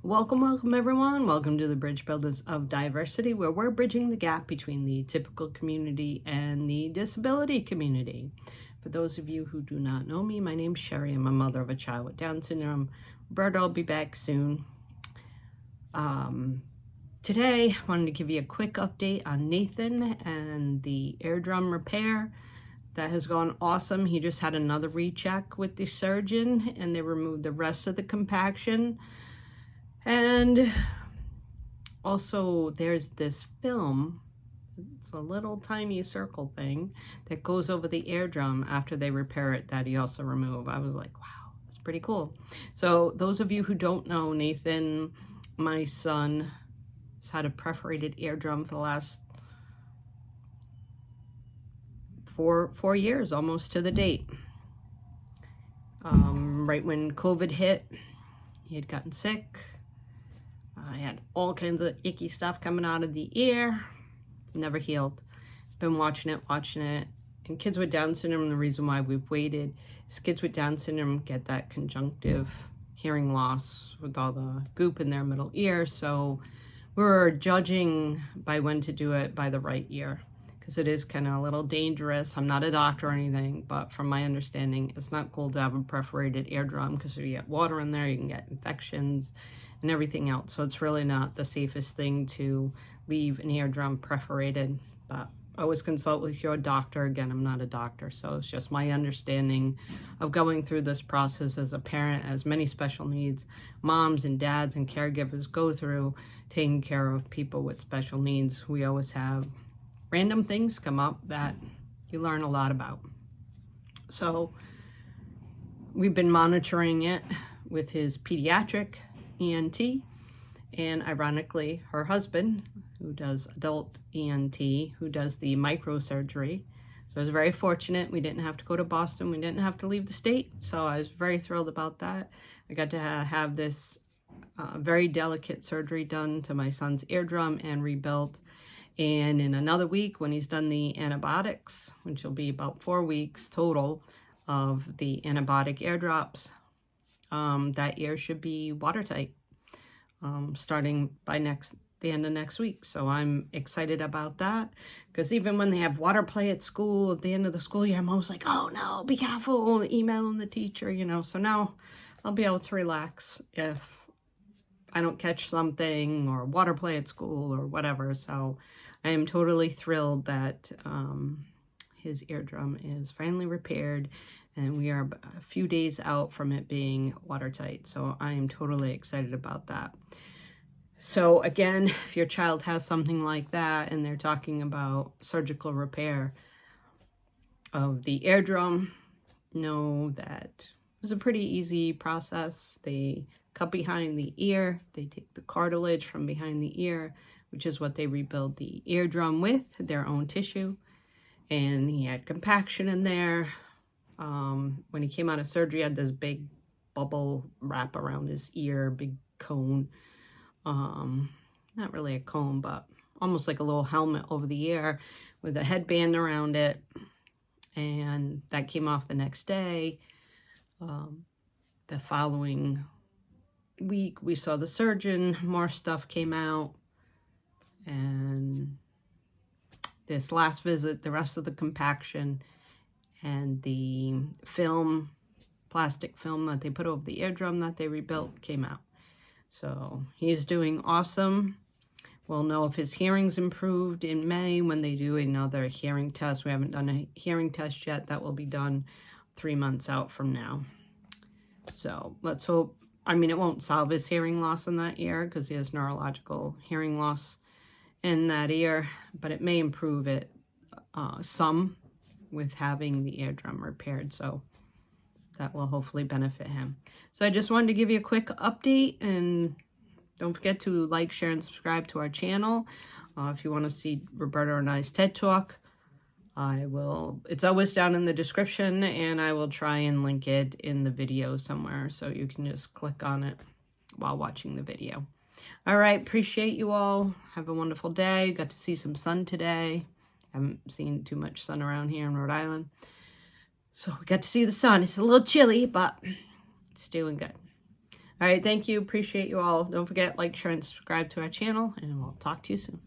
Welcome everyone. Welcome to the Bridge Builders of Diversity, where we're bridging the gap between the typical community and the disability community. For those of you who do not know me, my name's Sherry. I'm a mother of a child with Down syndrome. Roberta will be back soon. Today, I wanted to give you a quick update on Nathan and the eardrum repair. That has gone awesome. He just had another recheck with the surgeon and they removed the rest of the compaction. And also there's this film, it's a little tiny circle thing that goes over the eardrum after they repair it that he also removed. I was like, wow, that's pretty cool. So those of you who don't know, Nathan, my son, has had a perforated eardrum for the last four years, almost to the date. Right when COVID hit, he had gotten sick. I had all kinds of icky stuff coming out of the ear. Never healed. Been watching it. And kids with Down syndrome, the reason why we've waited is kids with Down syndrome get that conjunctive hearing loss with all the goop in their middle ear. So we're judging by when to do it by the right ear, because it is kind of a little dangerous. I'm not a doctor or anything, but from my understanding, it's not cool to have a perforated eardrum because if you get water in there, you can get infections and everything else. So it's really not the safest thing to leave an eardrum perforated, but always consult with your doctor. Again, I'm not a doctor, so it's just my understanding of going through this process as a parent, as many special needs moms and dads and caregivers go through taking care of people with special needs. We always have random things come up that you learn a lot about. So we've been monitoring it with his pediatric ENT, and ironically, her husband, who does adult ENT, who does the microsurgery. So I was very fortunate. We didn't have to go to Boston. We didn't have to leave the state. So I was very thrilled about that. I got to have this very delicate surgery done to my son's eardrum and rebuilt. And in another week, when he's done the antibiotics, which will be about 4 weeks total of the antibiotic ear drops, that ear should be watertight starting by the end of next week. So I'm excited about that, because even when they have water play at school at the end of the school year, I'm always like, oh no, be careful, emailing the teacher, So now I'll be able to relax if I don't catch something or water play at school or whatever. So I am totally thrilled that his eardrum is finally repaired, and we are a few days out from it being watertight. So I am totally excited about that. So again, if your child has something like that and they're talking about surgical repair of the eardrum, know that it was a pretty easy process. They cut behind the ear, they take the cartilage from behind the ear, which is what they rebuild the eardrum with, their own tissue. And he had compaction in there. When he came out of surgery, he had this big bubble wrap around his ear, big cone. Not really a cone, but almost like a little helmet over the ear with a headband around it. And that came off the next day. The following week, we saw the surgeon, more stuff came out. And this last visit, the rest of the compaction and the film, plastic film that they put over the eardrum that they rebuilt came out. So he's doing awesome. We'll know if his hearing's improved in May when they do another hearing test. We haven't done a hearing test yet. That will be done 3 months out from now. So let's hope. I mean, it won't solve his hearing loss in that ear because he has neurological hearing loss in that ear, but it may improve it some with having the eardrum repaired. So that will hopefully benefit him. So I just wanted to give you a quick update, and don't forget to like, share, and subscribe to our channel. If you want to see Roberta and I's TED Talk, it's always down in the description, and I will try and link it in the video somewhere, so you can just click on it while watching the video. All right, appreciate you all. Have a wonderful day. Got to see some sun today. Haven't seen too much sun around here in Rhode Island. So we got to see the sun. It's a little chilly, but it's doing good. All right, thank you. Appreciate you all. Don't forget, like, share, and subscribe to our channel, and we'll talk to you soon.